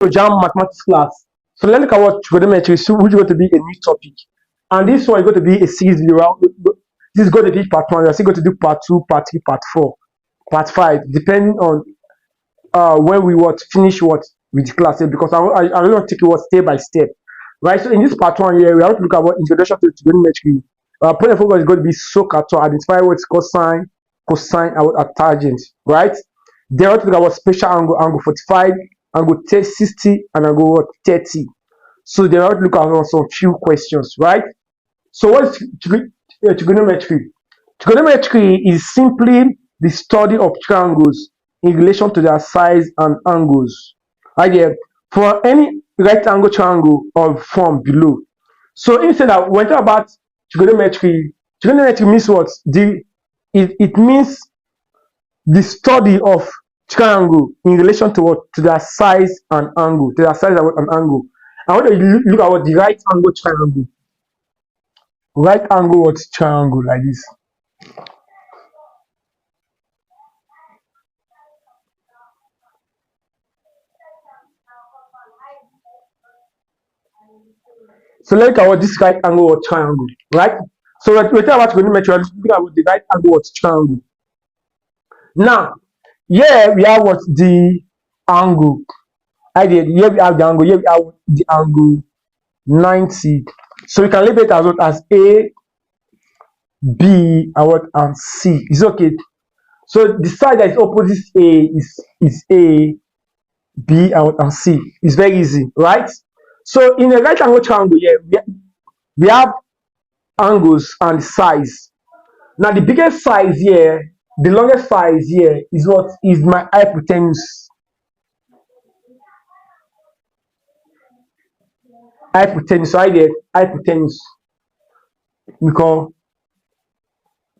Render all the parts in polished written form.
JAMB Mathematics Class. So let's look at what trigonometry is, which is going to be a new topic. And this one is going to be a series video. This is going to be part 1. We are still going to do part 2, part 3, part 4, part 5, depending on when we finish with the class, because I really want to take it step by step. Right, so in this part 1 here, we have to look at what introduction to trigonometry. Point of focus is going to be SOHCAHTOA, identify what's cosine, cosine, and what are tangent, right? Then we have to look at what special angle 45, angle 60, and angle 30. So then we have to look at some few questions, right? So what is trigonometry? Trigonometry is simply the study of triangles in relation to their size and angles. Right there, for any rectangle triangle of form below. So instead of when we talk about trigonometry means what? It means the study of triangle in relation to what? To their size and angle. To their size and angle. I want to look at what the right angle triangle. Right angle what triangle like this. So let's look at what this right angle or triangle, right? So we're talking about trigonometry, we're looking at what the right angle or triangle. Now, here we have what the angle. Here we have the angle, here we have the angle 90. So we can label it as what? As A, B, and what? And C. Is okay. So the side that is opposite A is A, B, and C. It's very easy, right? So in a right angle triangle here, we have angles and size. Now the biggest size here, the longest size here is what? Is my hypotenuse. Hypotenuse. So I get hypotenuse. We call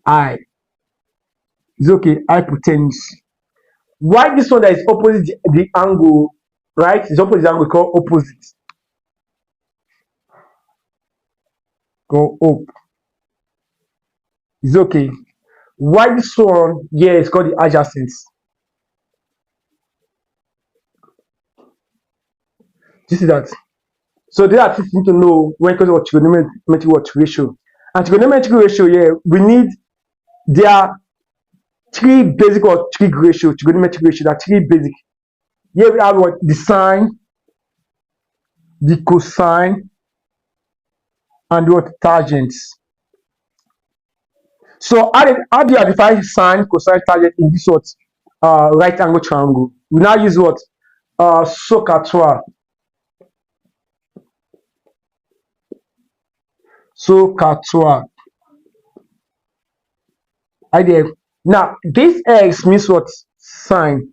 I. It's okay, hypotenuse. Why this one that is opposite the angle, right? It's opposite the angle, we call opposite. Go up. It's okay. Why this one here is called the adjacent? This is that. So there are things you need to know when it comes to trigonometric ratio. And trigonometric ratio here, we need there are three basic or trig ratio, trigonometric ratio. There are three basic. Here we have what? The sine, the cosine, and what? Tangents. So how do you identify sine, cosine, tangent in this what? Right angle triangle? We now use what? SOHCAHTOA. SOHCAHTOA. Idea. Now this X means what? Sine.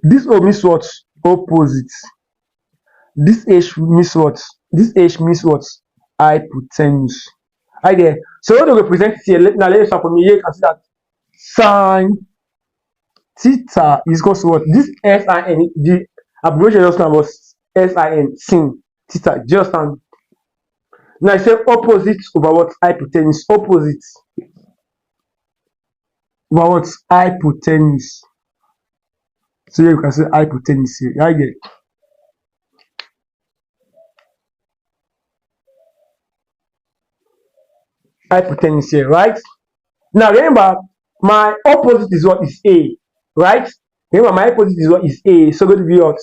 This O means what? Opposite. This H means what? This H means what? Hypotenuse. Idea. So what do we represent here? Now let's start from here. You can see that sine theta is equal to what? This SIN. The abbreviation just now was SIN. Sin theta. Just and now I say opposite over what? Hypotenuse. Opposite over what? Hypotenuse. So here you can say hypotenuse here. I get it. Hypotenuse here, right? Now remember, my opposite is what? Is A, right? Remember, my opposite is what? Is A. So going to be what?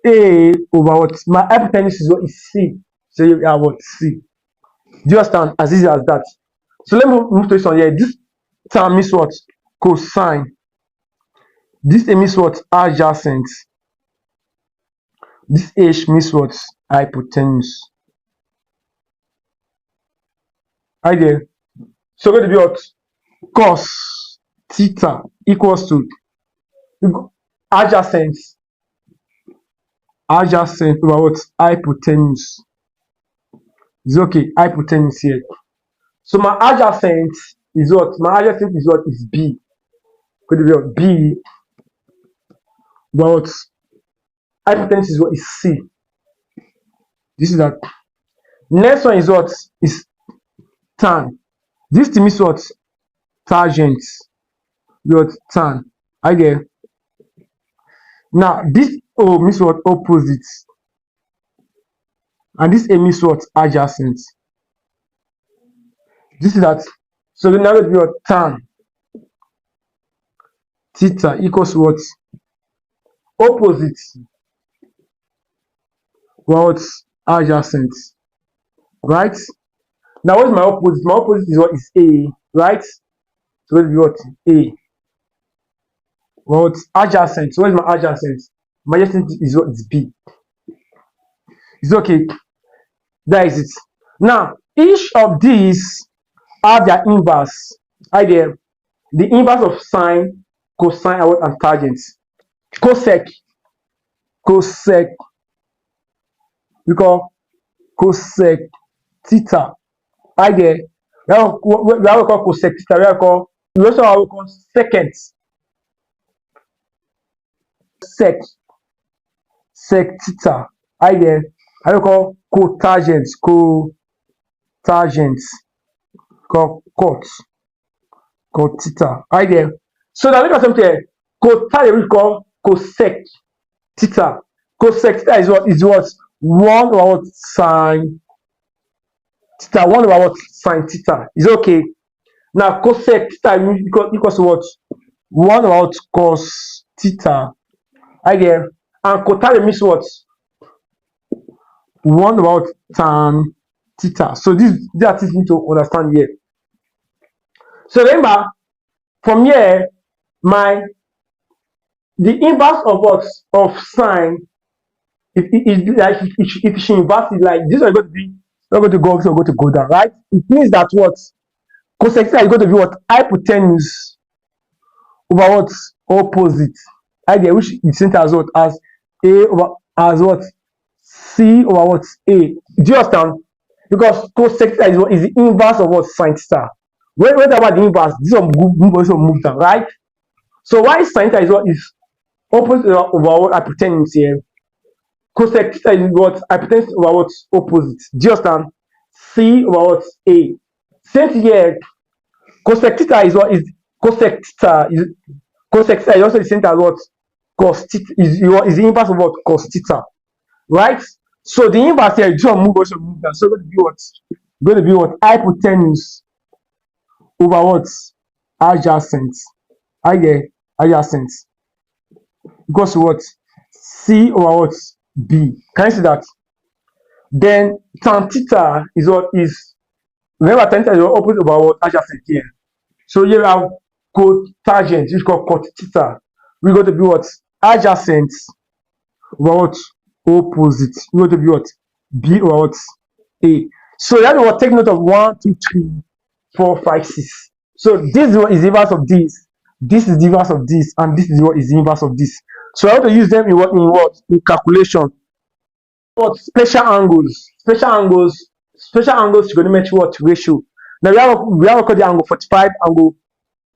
A over what? My hypotenuse is what? Is C. So you have what? C. Do you understand? As easy as that. So let me move to this one here. This term means what? Cosine. This A means what? Adjacent. This H means what? Hypotenuse. Idea. So going to be what? Cos theta equals to adjacent over what? Hypotenuse. It's okay, hypotenuse here. So my adjacent is what? My adjacent is what? Is B. Could be what? B. But hypotenuse is what? Is C. This is that. Next one is what? Is tan. This to me is what? Tangent. What? Tan. I get. Now this O means what? Opposite. And this A means what? Adjacent. This is that. So now let me what? Tan theta equals what? Opposite. What? Adjacent. Right? Now what's my opposite? My opposite is what? Is A. Right? So let me what? A. What? Adjacent. So what is my adjacent? My adjacent is what? Is B. It's okay. That is it. Now, each of these have their inverse. Idea. The inverse of sine, cosine, and tangent. Cosec. Cosec. We call cosec theta. Idea. We have call cosec theta. We also have call secant. Sec theta. Idea. I will call cotangent. Cotangent. Called cot theta. Idea. So now look at something here. Cotangent we call cosec theta. Cosec theta is what? 1 over what? Sine theta. 1 over what? Sine theta. Is okay. Now cosec theta equals to what? 1 over what? Cos theta. Idea. And cotangent means what? 1 over what? Tan theta. So this that is need to understand here. So remember, from here, the inverse of what? Of sine, if she inverse it, like this one is going to be not going to go up, so going to go down, right? It means that what? Cosec theta is going to be what? Hypotenuse over what? Opposite. Idea, which is sent as what? As A over as what? C over what? A. Do you understand? Because cosec theta is the inverse of what? Sine theta. When about the inverse, this one move down, right? So why sine theta is what? Is opposite over what? Hypotenuse here. Cosec theta is what? Hypotenuse over what? Opposite. Do you understand? C over what? A. Same here. Cosec theta is what? Is cosec theta is also the same as what? Cos theta is the inverse of what? Cos theta. Right? So the inverse here, this one move also move down. So going to be what? Going to be what? Hypotenuse over what? Adjacent. I get adjacent. Equals to what? C over what? B. Can you see that? Then tan theta is what? Is, remember tan theta is opposite over what? Adjacent here. So here we have cotangent, which is called cot theta. We're going to be what? Adjacent over what? Opposite. We're going to be what? B over what? A. So that will take note of 1, 2, 3, 4, 5, 6. So this is what is the inverse of this. This is the inverse of this, and this is what is the inverse of this. So I want to use them in what? In calculation. What? Special angles. Trigonometry what? Ratio. Now we have called the angle 45, angle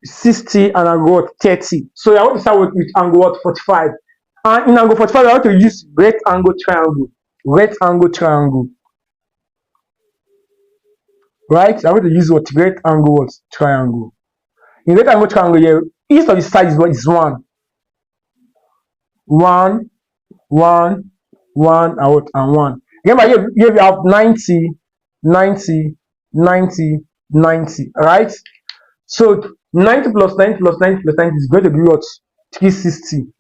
60, and angle what? 30. So I want to start with angle what? 45. And in angle 45, I want to use rectangle triangle. Right? I want to use what? Rectangle what? Triangle. In rectangle triangle here, each of the sides is what? Is 1. 1, 1, 1, and 1. Remember, here we have 90, 90, 90, 90. Right? So 90 plus 90 plus 90 plus 90 is going to be what? 360.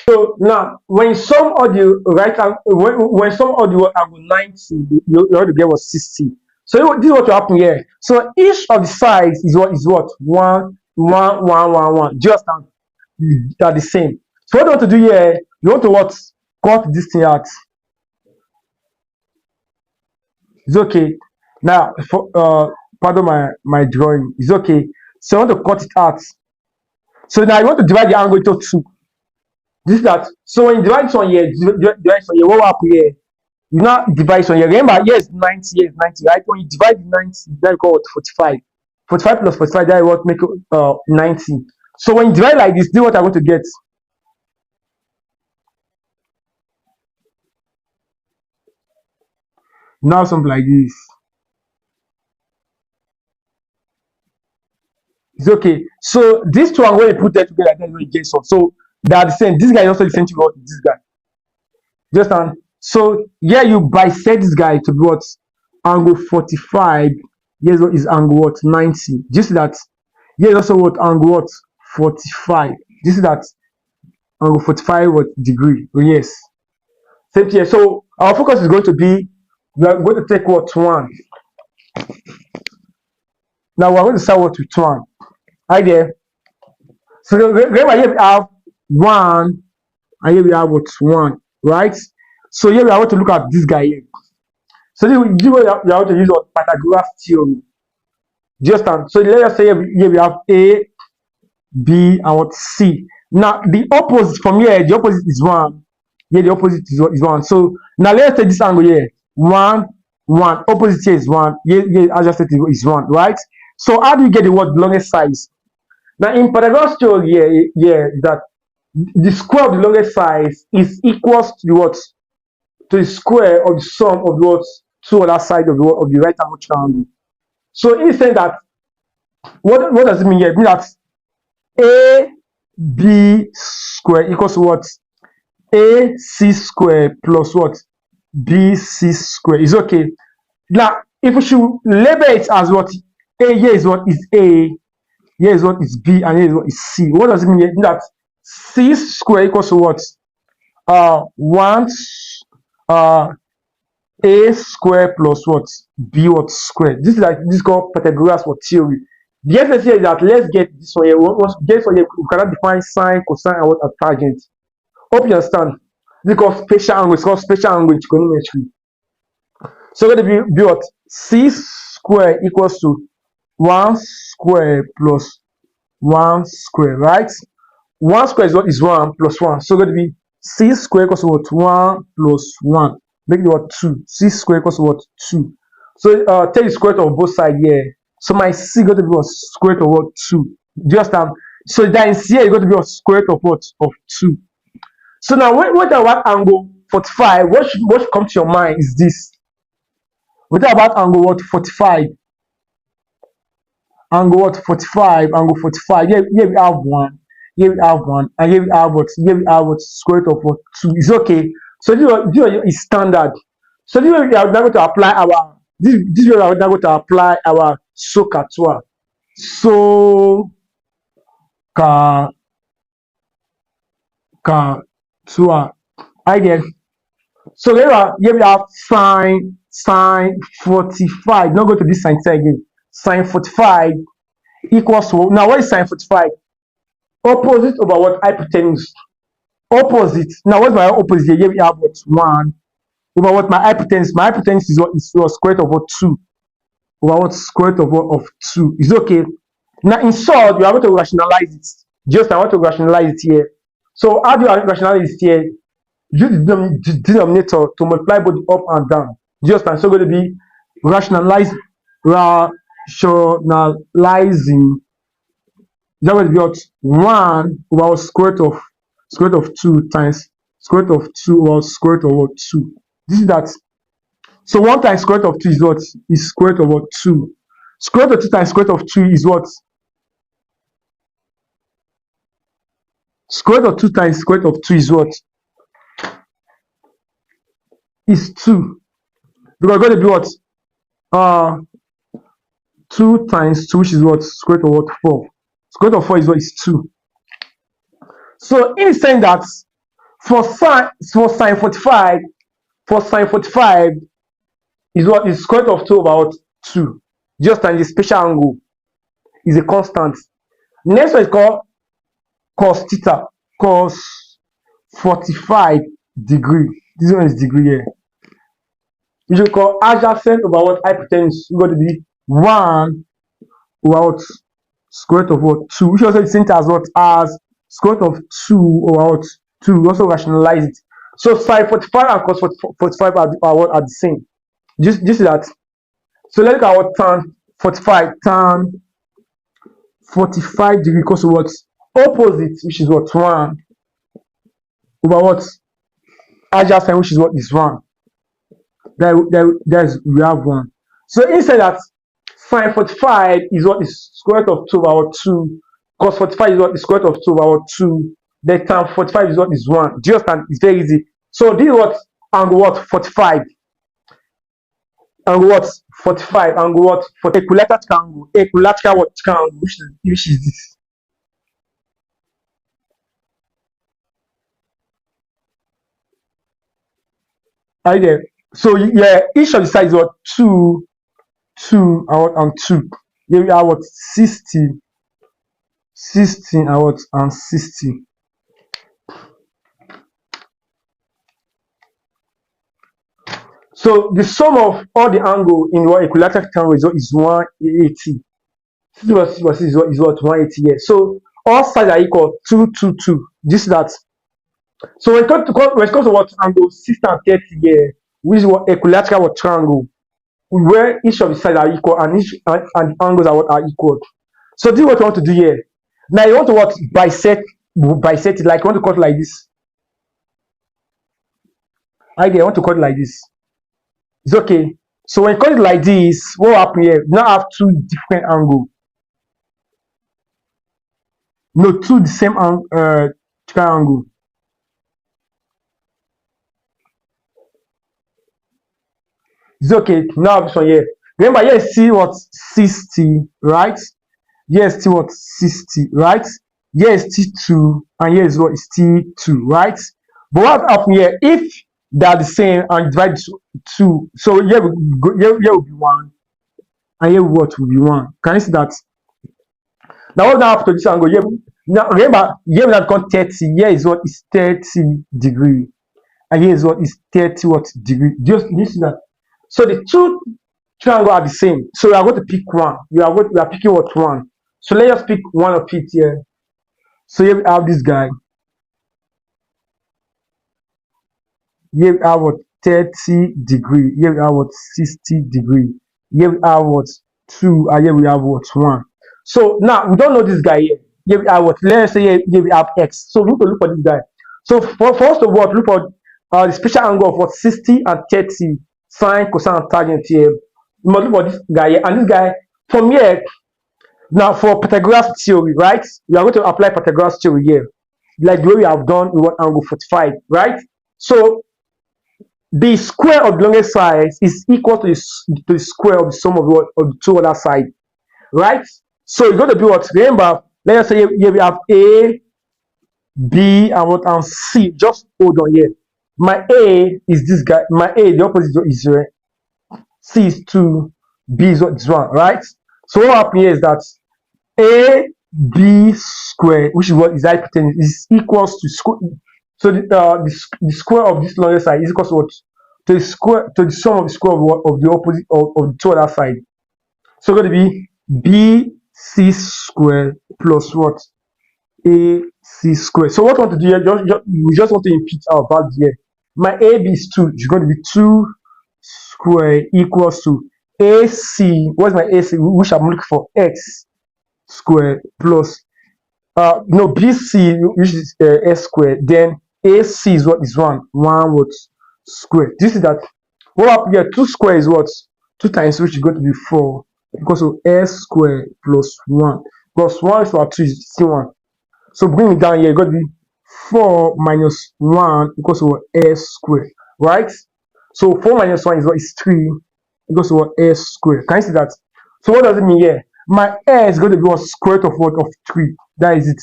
So now, when sum all the right angle, when sum all the angle 90, you have to get what? 60. So this is what will happen here. So each of the sides is what? 1, 1, 1, 1, 1. Just they are the same. So what you want to do here? You want to what? Cut this thing out. It's okay. Now, pardon my drawing. It's okay. So I want to cut it out. So now you want to divide the angle into 2. This is that. So when you divide this one here, what will happen here? You now divide this one here. Remember, here is 90, here is 90, right? When you divide the 90, that is called 45. 45 plus 45, that is what make 90. So when you divide like this, this is what I'm going to get. Now something like this. It's okay. So these two, I'm going to put them together, then we get some. So They are the same. This guy is also the same thing with this guy. Just understand? So here you bisect this guy to be what? Angle 45. Here's what is angle what? 90. Just that. Here is also what? Angle what? 45. This is that angle 45 what degree. Oh, yes. Same here. So our focus is going to be, we are going to take what? 1. Now we are going to start what with 1. Right there. So remember here we have 1 and here we have what? 1. Right? So here we are going to look at this guy here. So you are going to use what? Pythagoras theorem. Just understand? So let us say here we have A, B, and what? C. Now the opposite from here, the opposite is 1. Here the opposite is 1. So now let's take this angle here. 1, 1. Opposite here is 1. Here adjacent is 1, right? So how do you get the word longest size? Now in Pythagoras theorem here that the square of the longest size is equals to the what? To the square of the sum of the what? Two other sides of the right hand triangle. So he's saying that what does it mean here? It means that AB square equals to what? AC square plus what? BC square is okay. Now, if we should label it as what? A here is what is A, here is what is B, and here is what is C. What does it mean here? It means that C square equals to what? 1 A square plus what? B what square. This is called Pythagoras for theory. The essence here is that let's get this one here. Once we get this one here, we cannot define sine, cosine, and what are tangent. Hope you understand. This is called spatial angle. It's called spatial angle in trigonometry. So we're going to be what? C square equals to 1 square plus 1 square, right? 1 square is what? Is 1 plus 1. So we're going to be C square equals to what? 1 plus 1. Make it what? 2. C square equals to what? 2. So take the square root of both sides here. So my C is going to be what? Square root of what? 2. Just so that in C here is going to be what? Square root of what? Of 2. So now when we talk about angle 45, what should come to your mind is this. We talk about angle what? 45. Angle what? 45. Angle 45. Here we have 1. Here we have 1. And here we have what? Here we have what? Square root of what? 2. It's okay. So this is standard. So this way we are now going to apply our this way we are now going to apply our SOHCAHTOA. SOHCAHTOA. I get. So here we have sine 45. Not going to this sine again. Sine 45 equals to, now what is sine 45? Opposite over what? Hypotenuse. Opposite. Now what's my opposite? Here we have what? 1 over what? My hypotenuse. My hypotenuse is what? Is square root of what? 2 over what? Square root of what? Of 2. Is okay. Now in short, we are going to rationalize it. Just I want to rationalize it here. So how do I rationalize it here? Use the denominator to multiply both up and down. Just and so going to be rationalizing. That will be what? 1 over square root of 2 times square root of 2 over square root of what? 2. This is that. So 1 times square root of 2 is what? Is square root of what? 2. Square root of 2 times square root of 2 is what? Square root of 2 times square root of 2 is what? Is 2. Because it's going to be what? 2 times 2, which is what? Square root of what? 4. Square root of 4 is what? Is 2. So it is saying that for sine 45 is what? Is square root of 2 over what? 2. Just and the spatial angle is a constant. Next one is called cos theta. Cos 45 degree. This one is degree here. You should call adjacent over what? Hypotenuse. It's going to be 1 over what? Square root of what? 2. Which also is same as what? As square root of 2 over what? 2. We also rationalize it. So sine 45 and cos 45 are the same. Just that. So let's look at what tan 45. Tan 45 degree equals to what? Opposite, which is what? 1 over what? Adjacent, which is what? Is 1. There's we have 1. So instead that sine 45 is what? Is square root of 2 over 2. Cos 45 is what? Is square root of 2 over 2. The tan 45 is what is 1. Do you understand? It's very easy. So this is what angle what 45. Angle what 45. Angle what for equilateral triangle. Equilateral what triangle? Which is this? Are you there? So yeah, each of the sides is what 2, 2, and 2. Here we have what 60, 60, and what and 60. So the sum of all the angle in what equilateral triangle is 180. 60 plus 6 is what 180 here. So all sides are equal 2, 2, 2. This that. So when it comes to what angle 60 and 30 here, which is what equilateral what triangle, where each of the sides are equal and and the angles are equal. So this is what you want to do here. Now you want to what bisect it, like you want to cut like this. I want to cut it like this. It's okay. So when you cut it like this, what will happen here? Now have two different angles. No, two the same triangle. It's okay. Now this one here. Remember, here is still what 60, right? Here is still what 60, right? Here is still 2, and here is what is still 2, right? But what happens here? If they are the same and divide 2, so here will be 1, and here what will be 1. Can you see that? Now what now after this angle? Here, now remember, here we have got 30. Here is what is 30 degree, and here is what is 30 what degree. Just you see that. So the two triangles are the same. So we are going to pick one. We are picking what one. So let us pick one of it here. So here we have this guy. Here we have what 30 degree. Here we have what 60 degree. Here we have what 2, and here we have what 1. So now we don't know this guy here. Here we have what, let's say here we have x. So we need to look for this guy. So for us to what, look for the special angle of what 60 and 30. Sine, cosine, and tangent here. You must look for this guy here. And this guy, from here, now for Pythagoras theory, right? We are going to apply Pythagoras theory here. Like the way we have done in what angle 45, right? So the square of the longest side is equal to the square of the sum of the two other sides, right? So it's going to be what? Remember, let us say here we have A, B, and what and C. Just hold on here. My A is this guy. My A, the opposite is 0. C is 2. B is 1, right? So what happens here is that A B square, which is what is hypotenuse, is equals to square. So the square of this longest side is equals to what? To the square to the sum of the square of the opposite of the two other side. So it's going to be B C square plus what? A C square. So what we want to do here, we just want to impute our value here. My AB is 2. It's going to be 2 square equals to AC. What's my AC? Which I'm looking for x square plus no BC, which is s square. Then AC is what is 1 what square. This is that. What happened here? 2 square is what 2 times which is going to be 4 because of s square plus 1 plus 1 is what 2 is still 1. So bring it down here. It's going to be 4 minus 1 equals to what s square, right? So 4 minus 1 is what is 3 equals to what s square. Can you see that? So what does it mean here? My s is going to be what square root of what of 3. That is it.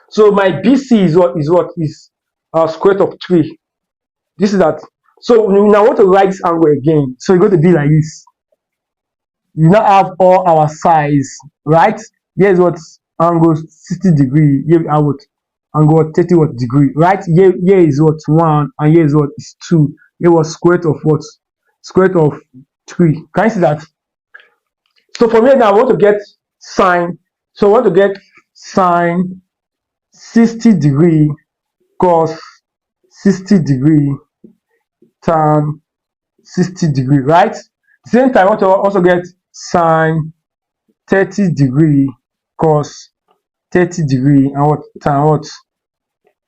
So my BC is what is square root of 3. This is that. So we now want to write this angle again. So it's going to be like this. We now have all our sides, right? Here's what angle 60 degree. Here we have what angle 30 what degree, right? Here is what 1, and here is what is 2. Here was square root of what? Square root of 3. Can you see that? So from here now I want to get sine. So I want to get sine 60 degree cos 60 degree tan 60 degree, right? Same time I want to also get sine 30 degree cos 30 degree and what tan what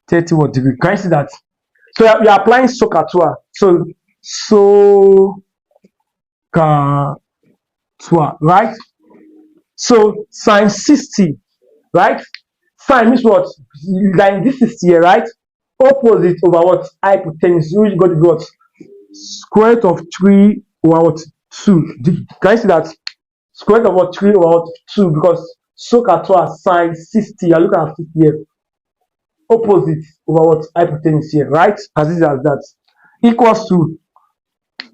30 what degree. Can you see that? So we are applying SOHCAHTOA. So SOHCAHTOA, right? So sine 60, right? Sine means what? Like this is here, right? Opposite over what? Hypotenuse, which got to be what? Square root of 3 over what? 2. Can you see that? Square root of what? 3 over what? 2, because SOHCAHTOA sine 60. You're looking at 60 here. Opposite over what? Hypotenuse here, right? As easy as that. Equals to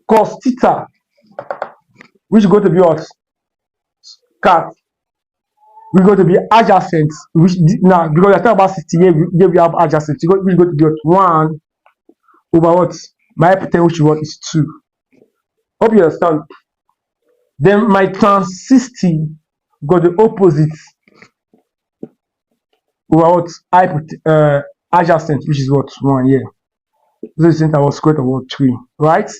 cos theta, which is going to be what? Cat. We're going to be adjacent, which now because we're talking about 60 here, we have adjacent, which is going to be what? 1 over what? My hypotenuse, which is what? Is 2. Hope you understand. Then my tan 60 got the opposite over what? Adjacent, which is what? 1 here. This is our square root of what? 3, right?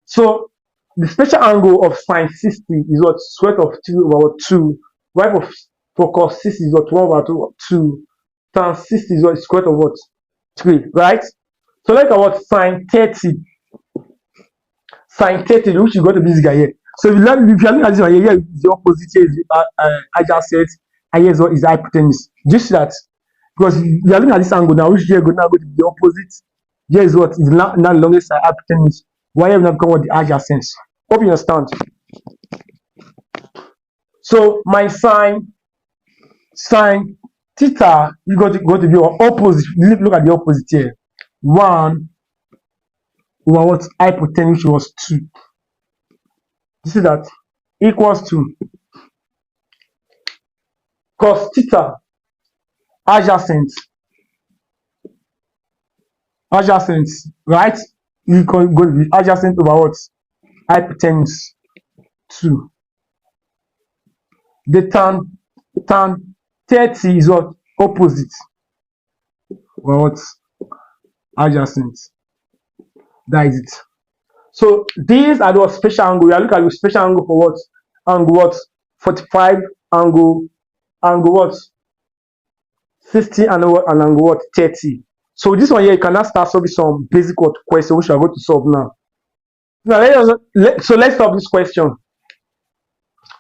So the special angle of sine 60 is what? Square root of 3 over what? 2. Right? For cos 60 is what? 1 over 2. Tan 60 is what? Square root of what? 3, right? So like what? Sine 30. Sine 30, which is going to be this guy here. So if you are looking at this one here, is the opposite, here is the adjacent, and here is what is the hypotenuse. Just that, because you are looking at this angle now, which here now go to the opposite. Here is what is now the longest side hypotenuse. Why have not become what the adjacent? Hope you understand. So my sine theta is going to be opposite. Look at the opposite here. 1 over what? Hypotenuse, which was 2. You see that? Equals to cos theta adjacent, right? You can go to be adjacent over what? Hypotenuse 2. The tan 30 is what? Opposite over what? Adjacent. That is it. So these are the special angle. We are looking at the special angle for what? Angle what? 45, angle what? 60, and angle what? 30. So this one here, you cannot start solving some basic what question which we are going to solve now. Now let's solve this question.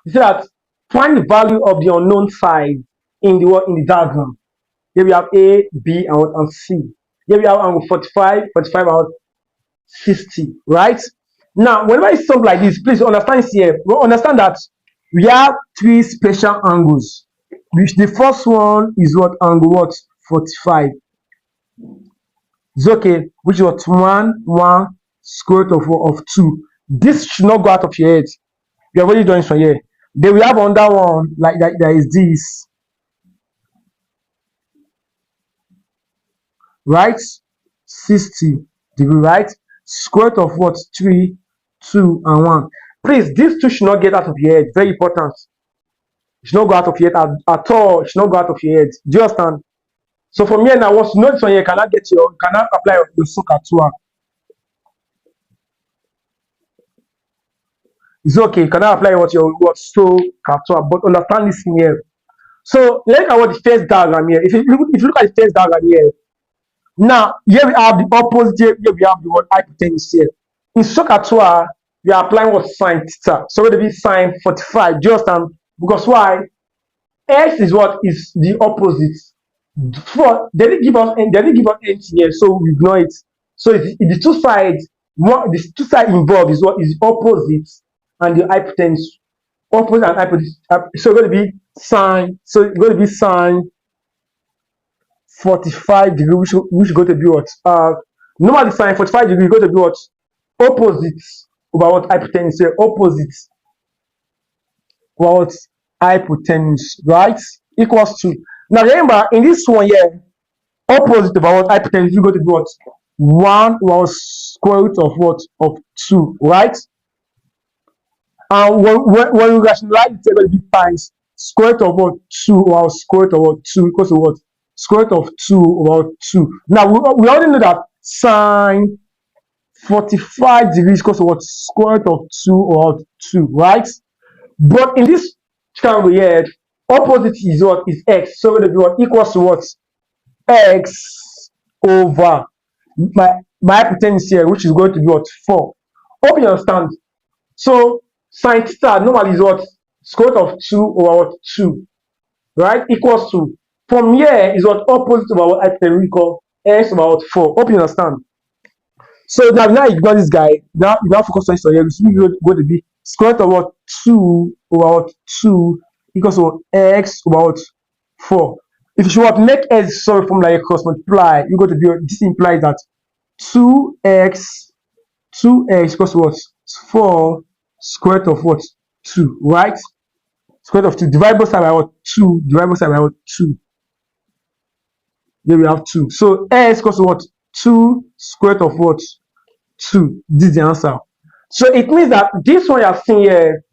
You see that find the value of the unknown side in the diagram. Here we have A, B, and C. Here we have angle 45, and 60, right? Now, whenever it's something like this, please understand here. Understand that we have 3 special angles. Which the first one is what? Angle what? 45. It's okay. Which is what? 1 square root of 2. This should not go out of your head. You have already done it from here. Then we have another one like that. There is this, right? 60 degree, right? Square root of what? 3, 2, and 1. Please, these two should not get out of your head. Very important. It should not go out of your head at all. It should not go out of your head. Do you understand? So from here now, once you know this one here, cannot apply your SOHCAHTOA. It's okay. You cannot apply what SOHCAHTOA, but understand this in here. So let's look at what the first diagram here. If you look at the first diagram here, now here we have the opposite. Here we have the word hypotenuse here. In SOHCAHTOA, we are applying what? Sine theta. So it will be sine 45. Do you understand? Because why? X is what? Is the opposite. They didn't give us anything here, so we ignore it. So the two sides, the two sides involved is what is opposite and the hypotenuse. Opposite and hypotenuse. So it's going to be sine. So it's going to be sine 45 degree, which is going to be what? Normally sine 45 degree is going to be what? Opposite over what? Hypotenuse here. Opposite over what? Hypotenuse, right? Equals to. Now remember, in this one here, opposite over what? Hypotenuse is going to be what? 1 over square root of what? Of 2, right? And when we rationalize it, it's going to be times square root of what? 2 over square root of what? 2 equals to what? Square root of 2 over 2. Now we already know that sine 45 degrees equals to what? Square root of 2 over 2, right? But in this triangle here, opposite is what? Is x. So it will be what? Equals to what? X over my hypotenuse here, which is going to be what? 4. Hope you understand. So sine theta normally is what? Square root of 2 over what? 2, right? Equals to From here is what opposite of our hypotenuse we call x over what 4. Hope you understand. So now ignore this guy. Now focus on this one here. We go to be square root of what 2 over what 2 equals to x over what 4. If you should what make x solve from like cross multiply, you go to be this implies that 2x equals to what 4 square root of what 2, right? Square root of 2 divide both side by what 2 divide both side by what 2. Here we have 2. So x equals to what 2 square root of what 2. This is the answer. So it means that this one you are seeing here,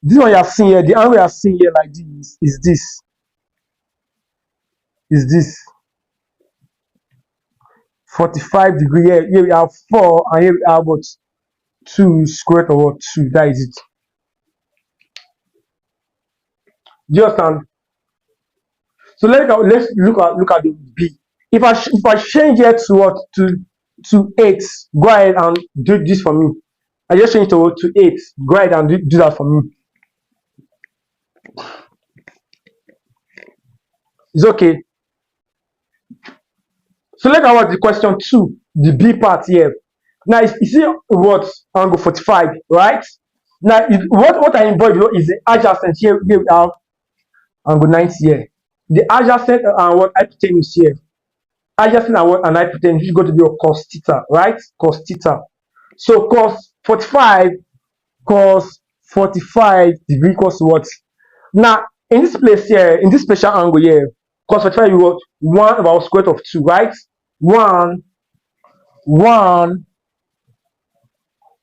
the angle you are seeing here like this is this 45 degree. Here we have 4 and here we have what 2 square root of what 2. That is it. Do you understand? So let's look at the B. If I change here to what to 8, go ahead and do this for me. I just change to 8. Go ahead and do that for me. It's okay. So let's look at the question 2, the B part here. Now you see what angle 45, right? Now what I involve is the adjacent. Here we have angle 90 here. The adjacent and what hypotenuse here. Adjacent and what an hypotenuse is going to be a cos theta, right? Cos theta. So cos 45 degree equals to what? Now in this place here, in this special angle here, cos 45 you got 1 over square root of 2, right? 1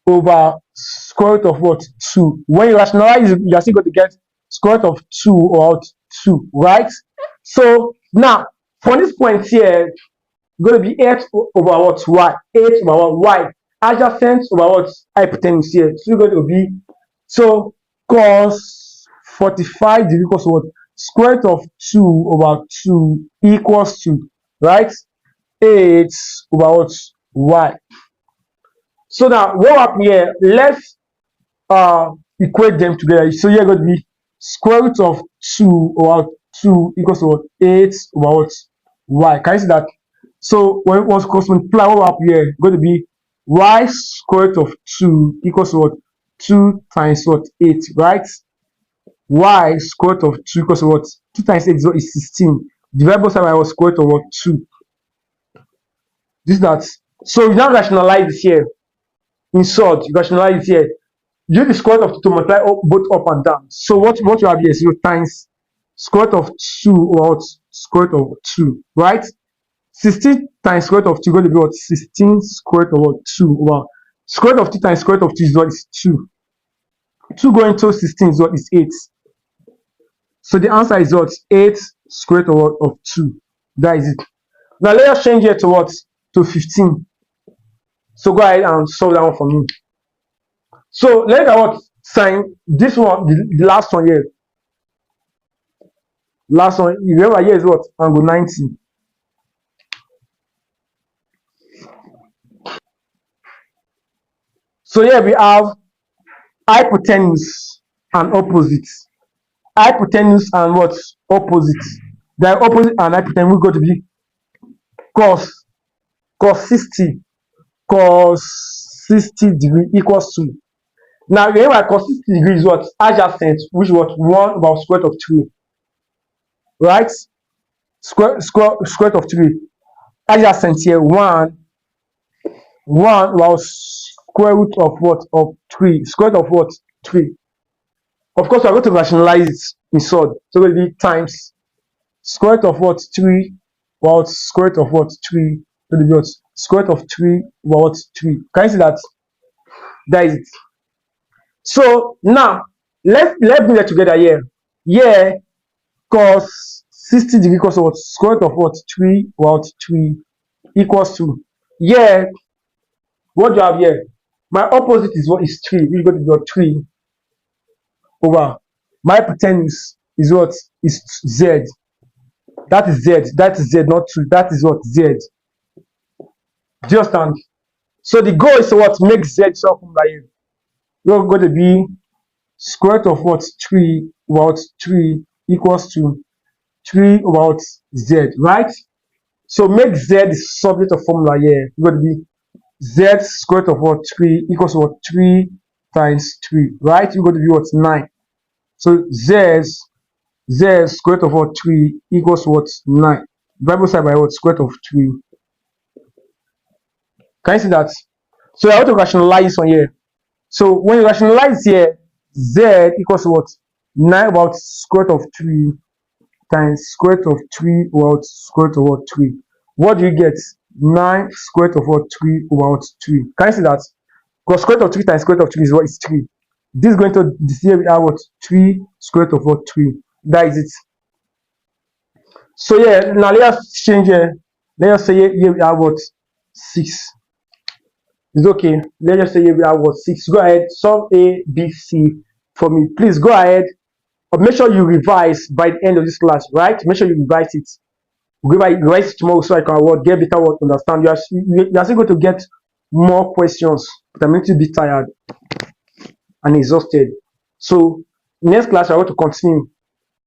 over square root of what 2. When you rationalize, you are still going to get square root of 2 or 2, right? So now for this point here, going to be 8 over what y, 8 over what y, adjacent over what hypotenuse here. So you're going to be, so cos 45 degree equals to what? Square root of 2 over 2 equals to, right? 8 over what y. So now what happened here? Let's equate them together. So you're going to be square root of 2 over 2 equals to what? 8 over what y. Can you see that? So when it was cross multiply, what up here going to be y square root of 2 equals to what? 2 times what? 8, right? Y square root of 2 equals to what? 2 times 8 is 16. Divide both sides by what? Square root of what? 2. This is that. So you now rationalize this here. In short, you rationalize this here. Use the square root of 2 to multiply both up and down. So what you have here is 0 times square root of 2 or what? Square root of 2, right? 16 times square root of 2 is going to be what? 16 square root of what? 2 over square root of 2 times square root of 2 is what? Is 2. 2 going to 16 is what? Is 8. So the answer is what? 8 square root of 2. That is it. Now let us change here to what? To 15. So go ahead and solve that one for me. So let's look at what sine. This one, the last one here. Last one, you remember here is what? Angle 90. So here we have hypotenuse and opposite. Hypotenuse and what? Opposite. The opposite and hypotenuse will go to be cos 60 degree equals to. Now remember cos 60 degree is what? Adjacent, which is what? 1 over square root of 3. Right? Square root of 3. Adjacent here 1 over square root of what? Of 3. Square root of what? 3. Of course, we are going to rationalize it in short. So it will be times square root of what? 3 over square root of what? 3. So it will be what? Square root of 3 over what? 3. Can you see that? That is it. So now let's bring that together here. Here cos 60 degree equals to what? Square root of what? 3 over 3 equals to. Here, what do you have here? My opposite is what? Is 3. Which is going to be what? 3 over my hypotenuse is what? Is z. That is z. That is z, not 2. That is what? Z. Do you understand? So the goal is to what? Make z something like here. We're going to be square root of what? 3 over 3 equals to 3 over what? Z, right? So make Z the subject of formula here. It's going to be Z square root of what? 3 equals what? 3 times 3, right? You're going to be what? 9. So Z square root of what? 3 equals what? 9. Bible side by what? Square root of 3. Can you see that? So I want to rationalize on here. So when you rationalize here, Z equals what? 9 about square root of 3 times square root of 3 over square root of what? 3. What do you get? 9 square root of what? 3 over 3. Can you see that? Because square root of 3 times square root of 3 is what? Is 3. This is going to this here we have what? 3 square root of what? 3. That is it. So yeah, now let us change here. Let us say here we have what? 6. It's okay. Let's just say here we have what? 6. Go ahead, solve A, B, C for me. Please go ahead. But make sure you revise by the end of this class, right? Make sure you revise it. Revise it tomorrow so I can get better understand. You are still going to get more questions, but I'm going to be tired and exhausted. So next class I want to continue